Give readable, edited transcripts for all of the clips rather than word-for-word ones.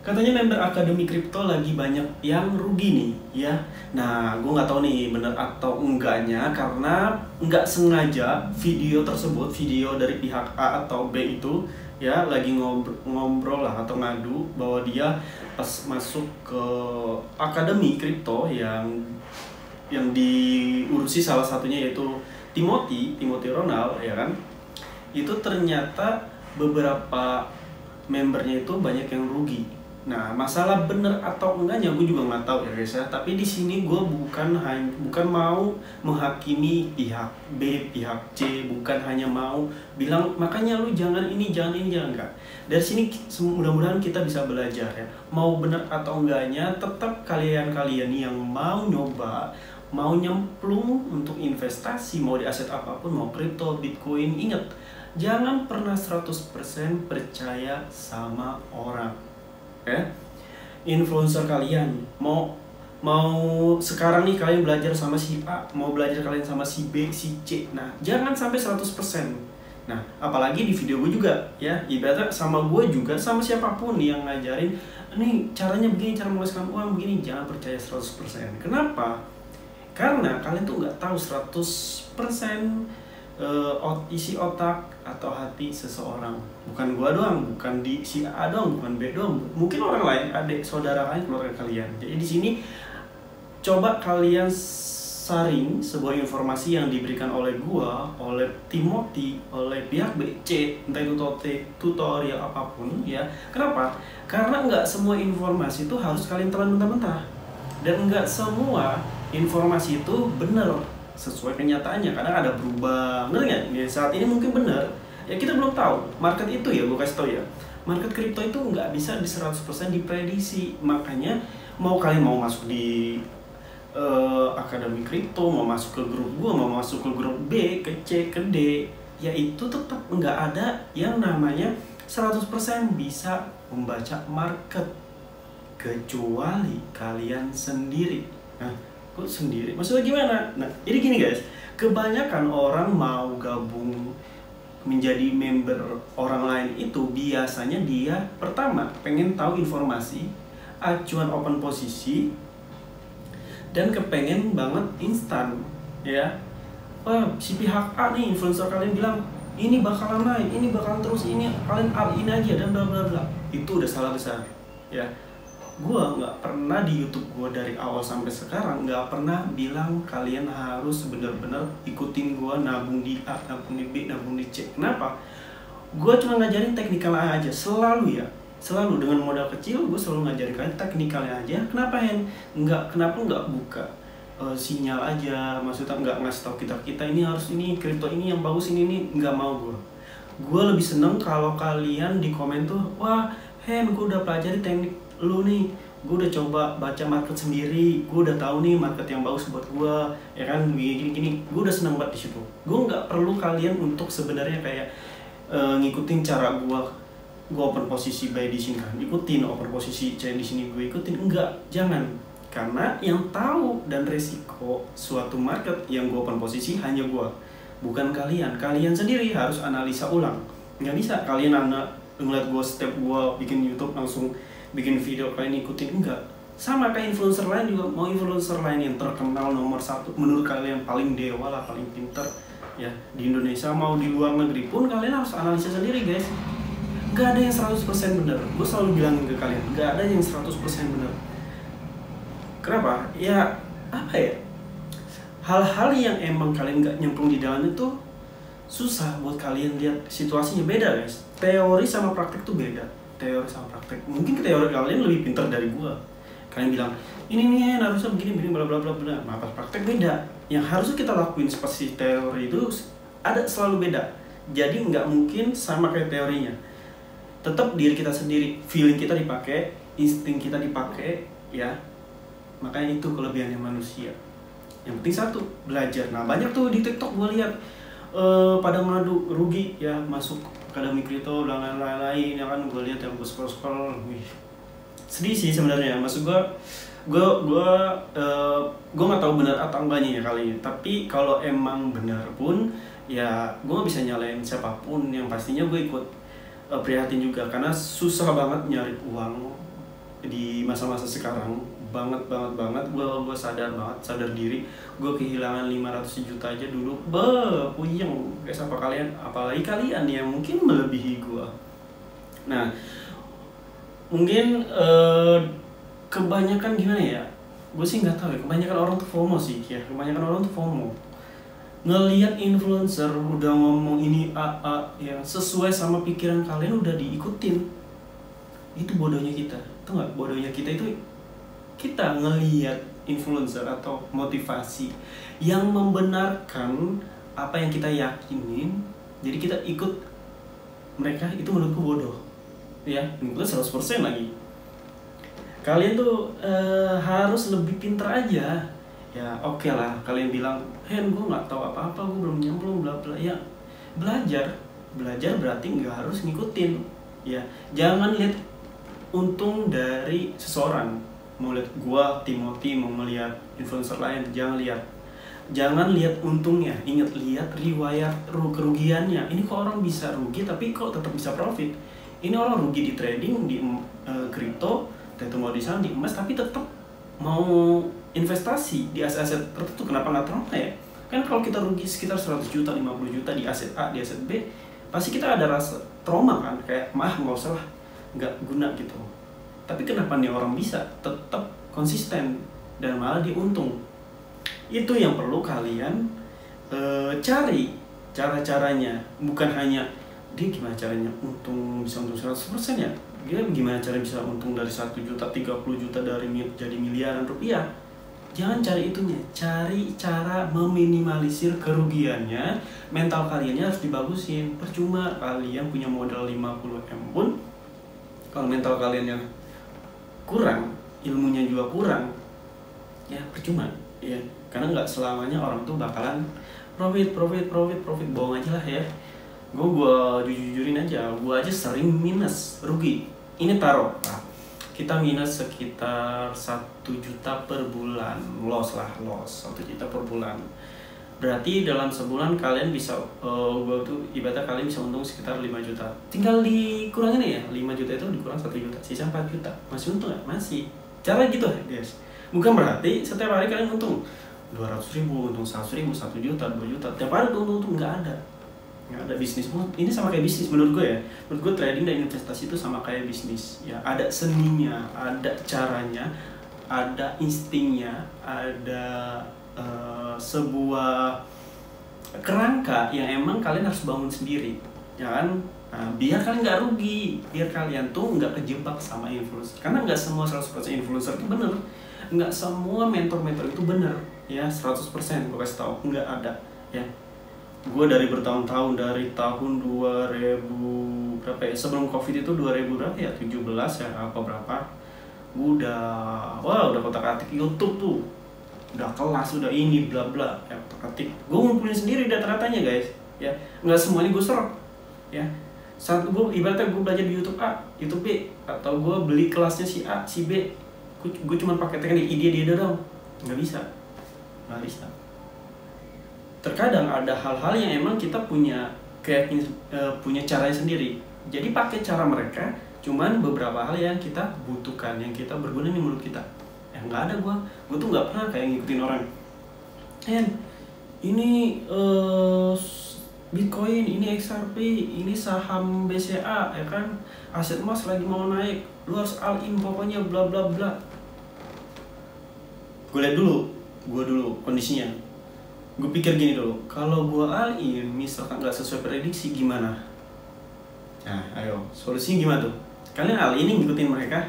Katanya member Akademi Kripto lagi banyak yang rugi nih ya. Nah, gue nggak tahu nih bener atau enggaknya, karena nggak sengaja video tersebut, video dari pihak A atau B itu ya lagi ngobrol lah atau ngadu bahwa dia pas masuk ke Akademi Kripto yang diurusi salah satunya yaitu Timothy Ronald ya kan. Itu ternyata beberapa membernya itu banyak yang rugi. Nah, masalah bener atau enggaknya gue juga nggak tahu ya guys ya. Tapi di sini gue bukan mau menghakimi pihak B, pihak C, bukan hanya mau bilang makanya lu jangan ini, jangan enggak. Dari sini mudah-mudahan kita bisa belajar ya. Mau bener atau enggaknya, tetap kalian yang mau nyoba, mau nyemplung untuk investasi, mau di aset apapun, mau kripto, bitcoin, ingat, jangan pernah 100% percaya sama orang. Ya, influencer kalian mau sekarang nih kalian belajar sama si A, mau belajar kalian sama si B, si C. Nah, jangan sampai 100%. Nah, apalagi di video gue juga ya, ibaratnya sama gue juga, sama siapapun yang ngajarin nih caranya begini, cara menghasilkan uang begini, jangan percaya 100%. Kenapa? Karena kalian tuh nggak tahu 100% isi otak atau hati seseorang. Bukan gua doang, bukan di si A doang, bukan B doang, mungkin orang lain, adik saudara kalian, keluarga kalian. Jadi di sini coba kalian saring sebuah informasi yang diberikan oleh gua, oleh Timothy, oleh pihak B, C, entah itu tutorial apapun ya. Kenapa? Karena nggak semua informasi itu harus kalian telan mentah-mentah, dan nggak semua informasi itu benar sesuai kenyataannya. Kadang ada berubah, bener nggak? Ya, saat ini mungkin benar, ya kita belum tahu. Market itu ya, gue kasih tau ya, market kripto itu nggak bisa di 100% diprediksi. Makanya mau kalian mau masuk di Akademi Kripto, mau masuk ke grup gue, mau masuk ke grup B, ke C, ke D, ya itu tetap nggak ada yang namanya 100% bisa membaca market, kecuali kalian sendiri. Nah, kok sendiri? Maksudnya gimana? Nah, jadi gini guys, kebanyakan orang mau gabung menjadi member orang lain itu biasanya dia pertama pengen tahu informasi, acuan open posisi, dan kepengen banget instan ya. Wah, si pihak A nih, influencer kalian bilang ini bakalan naik, ini bakalan terus, ini kalian all in aja dan bla bla bla. Itu udah salah besar ya. Gue nggak pernah di YouTube gue dari awal sampai sekarang nggak pernah bilang kalian harus bener-bener ikutin gue nabung di A, nabung di B, nabung di C. Kenapa? Gue cuma ngajarin teknikal aja, selalu ya, selalu dengan modal kecil gue selalu ngajarin kalian teknikalnya aja. Kenapa kenapa nggak buka sinyal aja, maksudnya nggak ngasih tau kita ini harus ini kripto ini yang bagus ini nggak mau gue. Gue lebih seneng kalau kalian di komen tuh, wah Hen, gue udah pelajari teknik lu nih, gue udah coba baca market sendiri, gue udah tahu nih market yang bagus buat gue, ya kan, gini, gue udah seneng banget di situ. Gue nggak perlu kalian untuk sebenarnya kayak ngikutin cara gue open posisi buy di sini kan, ikutin open posisi C di sini gue ikutin, enggak, jangan. Karena yang tahu dan resiko suatu market yang gue open posisi hanya gue, bukan kalian. Kalian sendiri harus analisa ulang. Nggak bisa kalian ngeliat gue step gue bikin YouTube langsung bikin video kalian ikutin, enggak. Sama kayak influencer lain juga, mau influencer lain yang terkenal nomor 1 menurut kalian paling dewa lah, paling pinter ya di Indonesia, mau di luar negeri pun kalian harus analisa sendiri guys. Gak ada yang 100% bener, gue selalu bilangin ke kalian, gak ada yang 100% bener. Kenapa? Ya apa ya, hal-hal yang emang kalian gak nyemplung di dalam itu susah buat kalian lihat situasinya. Beda guys, teori sama praktek tuh beda. Teori sama praktek, mungkin teori kalian lebih pintar dari gua, kalian bilang ini nih harusnya begini bla bla bla bla. Nah, pas praktek beda. Yang harusnya kita lakuin seperti teori itu ada selalu beda. Jadi nggak mungkin sama kayak teorinya. Tetap diri kita sendiri, feeling kita dipakai, insting kita dipakai ya. Makanya itu kelebihannya manusia. Yang penting satu, belajar. Nah, banyak tuh di TikTok gua lihat pada ngadu rugi ya, masuk Akademi Kripto dan lain-lain ya kan. Gue lihat yang gue scroll, sedih sih sebenarnya. Maksud gue nggak tahu benar atau enggaknya ya kali ini. Tapi kalau emang benar pun ya gue nggak bisa nyalain siapapun. Yang pastinya gue ikut prihatin juga, karena susah banget nyari uang di masa-masa sekarang banget gue sadar diri. Gue kehilangan 500 juta aja dulu puyeng guys. Apalagi kalian yang mungkin melebihi gue. Nah mungkin kebanyakan gimana ya, gue sih nggak tahu ya, kebanyakan orang tuh FOMO sih ya. Kebanyakan orang tuh FOMO ngelihat influencer udah ngomong ini yang sesuai sama pikiran kalian udah diikutin. Itu bodohnya kita. Tahu nggak bodohnya kita itu? Kita ngelihat influencer atau motivasi yang membenarkan apa yang kita yakinin, jadi kita ikut mereka. Itu menurutku bodoh ya, menurutku 100% lagi. Kalian tuh harus lebih pintar aja ya. Oke lah kalian bilang, Hen gue nggak tahu apa-apa, gue belum nyemplung bla bla ya. Belajar berarti nggak harus ngikutin ya. Jangan lihat untung dari seseorang. Mau lihat gua, Timothy, mau melihat influencer lain, jangan lihat untungnya. Ingat, lihat riwayat kerugiannya. Ini kok orang bisa rugi tapi kok tetap bisa profit. Ini orang rugi di trading, di kripto, mau di saham, di emas, tapi tetap mau investasi di aset-aset tertentu. Kenapa nggak trauma ya? Kan kalau kita rugi sekitar 100 juta, 50 juta di aset A, di aset B, pasti kita ada rasa trauma kan, kayak nggak usah lah, nggak guna gitu. Tapi kenapa nih orang bisa tetap konsisten dan malah dia untung? Itu yang perlu kalian cari cara-caranya. Bukan hanya dia gimana caranya bisa untung 100% ya. Dia gimana cara bisa untung dari 1 juta, 30 juta dari jadi miliaran rupiah. Jangan cari itunya, cari cara meminimalisir kerugiannya. Mental kaliannya harus dibagusin. Percuma kalian punya modal 50M pun kalau mental kaliannya kurang, ilmunya juga kurang, ya percuma ya. Karena nggak selamanya orang tuh bakalan profit. Bohong aja lah ya. Gue jujur-jujurin aja, gue aja sering minus, rugi. Ini taruh kita minus sekitar 1 juta per bulan, loss 1 juta per bulan. Berarti dalam sebulan kalian bisa, gue tuh ibaratnya kalian bisa untung sekitar 5 juta. Tinggal dikurangin ya, 5 juta itu dikurang 1 juta, sisa 4 juta. Masih untung gak? Masih. Cara gitu guys. Bukan berarti setiap hari kalian untung 200.000, untung 100.000, 1 juta, 2 juta. Tiap hari untung, nggak ada. Nggak ada bisnis. Ini sama kayak bisnis menurut gue ya. Menurut gue trading dan investasi itu sama kayak bisnis. Ya, ada seninya, ada caranya, ada instingnya, ada sebuah kerangka yang emang kalian harus bangun sendiri, ya kan? Nah, biar kalian nggak rugi, biar kalian tuh nggak kejebak sama influencer. Karena nggak semua 100% influencer itu bener, nggak semua mentor-mentor itu bener, ya 100% gue kasih tau, nggak ada, ya. Gue dari bertahun-tahun, dari tahun 2000 berapa ya, sebelum covid itu 2000 berapa ya, 17 ya apa berapa, gue udah kotak-atik YouTube tuh, udah kelas, udah ini bla bla ya, ketik gue ngumpulin sendiri data-datanya guys ya. Nggak semuanya gue serap ya. Saat gue ibaratnya gue belajar di YouTube A, YouTube B, atau gue beli kelasnya si A, si B, gue cuma pakai teknik ide dong, nggak bisa. Terkadang ada hal-hal yang emang kita punya punya caranya sendiri, jadi pakai cara mereka. Cuman beberapa hal yang kita butuhkan, yang kita berguna nih menurut kita. Nggak ada gue tuh nggak pernah kayak ngikutin orang. Ini Bitcoin, ini XRP, ini saham BCA, ya kan, aset emas lagi mau naik, lu harus all in pokoknya bla bla bla. Gue lihat dulu kondisinya. Gue pikir gini dulu, kalau gue all in misalkan nggak sesuai prediksi gimana? Nah, ayo solusinya gimana tuh? Kalian all in ngikutin mereka,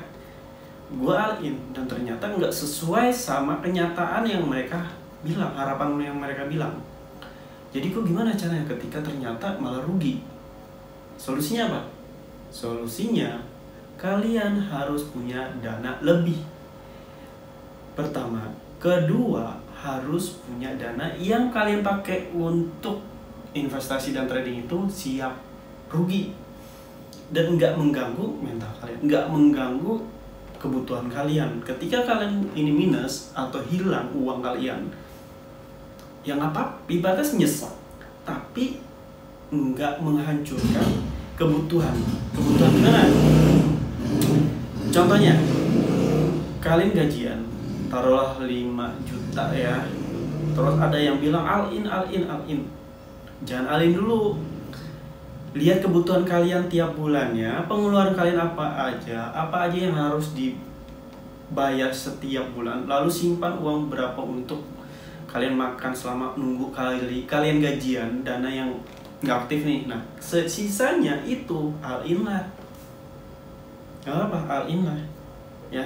gue all in dan ternyata nggak sesuai sama kenyataan yang mereka bilang, harapan yang mereka bilang. Jadi kok gimana caranya ketika ternyata malah rugi? Solusinya apa? Solusinya kalian harus punya dana lebih. Pertama, kedua harus punya dana yang kalian pakai untuk investasi dan trading itu siap rugi dan nggak mengganggu mental kalian, nggak mengganggu kebutuhan kalian. Ketika kalian ini minus atau hilang uang kalian, yang apa? Ibaratnya nyesek, tapi nggak menghancurkan kebutuhan gimana? Contohnya, kalian gajian, taruhlah 5 juta ya. Terus ada yang bilang all in. Jangan all in dulu. Lihat kebutuhan kalian tiap bulannya, pengeluaran kalian apa aja yang harus dibayar setiap bulan. Lalu simpan uang berapa untuk kalian makan selama nunggu kalian gajian, dana yang nggak aktif nih. Nah, sisanya itu all in lah. Gak apa, all in lah. Ya.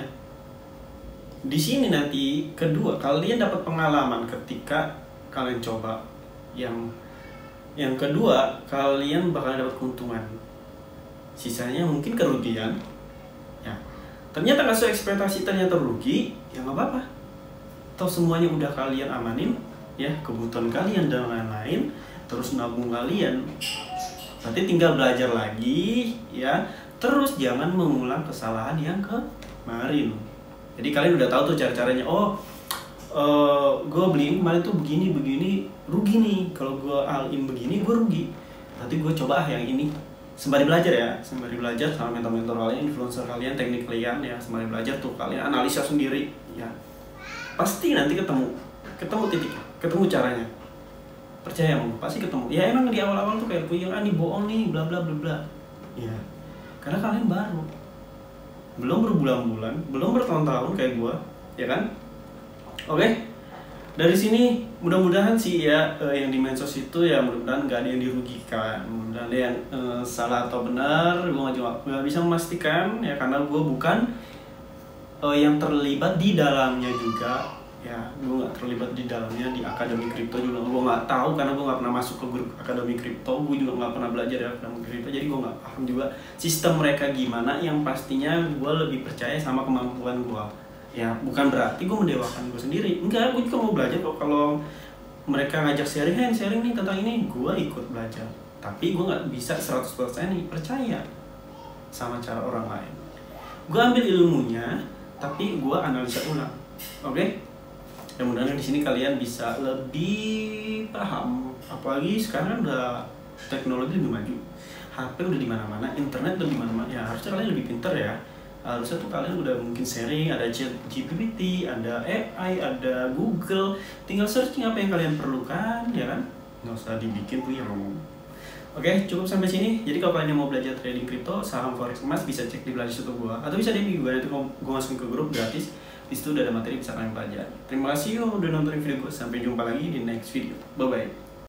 Di sini nanti kedua kalian dapat pengalaman ketika kalian coba. Yang kedua kalian bakal dapat keuntungan. Sisanya mungkin kerugian. Ya. Ternyata nggak sesuai ekspektasi, ternyata rugi, ya nggak apa-apa. Atau semuanya udah kalian amanin, ya kebutuhan kalian dan lain-lain, terus nabung kalian. Berarti tinggal belajar lagi, ya. Terus jangan mengulang kesalahan yang kemarin. Jadi kalian udah tahu tuh cara-caranya. Gue beli kemarin tuh begini rugi nih. Kalau gue all in begini gue rugi. Nanti gue coba yang ini. Sembari belajar ya, sembari belajar sama mentor-mentor kalian, influencer kalian, teknik kalian ya. Sembari belajar tuh kalian analisa sendiri ya. Pasti nanti ketemu titiknya, ketemu caranya. Percaya mau pasti ketemu. Ya emang di awal-awal tuh kayak punya nih bohong nih bla bla bla bla. Ya. Karena kalian baru. Belum berbulan-bulan, belum bertahun-tahun kayak gua, ya kan? Oke. Dari sini mudah-mudahan sih ya yang di medsos itu ya mudah-mudahan nggak ada yang dirugikan. Mudah-mudahan ada yang salah atau benar, gua nggak bisa memastikan ya karena gua bukan yang terlibat di dalamnya juga. Ya, gue nggak terlibat di dalamnya di akademi kripto juga. Gue nggak tahu karena gue nggak pernah masuk ke grup akademi kripto. Gue juga nggak pernah belajar ya akademi kripto. Jadi gue nggak paham juga sistem mereka gimana. Yang pastinya gue lebih percaya sama kemampuan gue. Ya, bukan berarti gue mendewakan gue sendiri. Enggak, gue juga mau belajar kok. Kalau mereka ngajak sharing nih tentang ini, gue ikut belajar. Tapi gue nggak bisa 100% nih percaya sama cara orang lain. Gue ambil ilmunya, tapi gue analisa ulang. Oke? Mudah-mudahan di sini kalian bisa lebih paham. Apalagi sekarang udah teknologi lebih maju, HP udah di mana-mana, internet udah di mana-mana. Ya harusnya kalian lebih pintar ya. Harusnya tuh kalian udah mungkin sharing, ada ChatGPT, ada AI, ada Google. Tinggal searching apa yang kalian perlukan, ya kan? Nggak usah dibikin tuh yang ngomong. Oke, cukup sampai sini. Jadi kalau kalian mau belajar trading kripto, saham forex emas, bisa cek di playlist YouTube gua atau bisa DM gue, nanti gue masukin ke grup gratis. Di situ udah ada materi bisa kalian pelajari. Terima kasih udah nonton video gue. Sampai jumpa lagi di next video. Bye bye.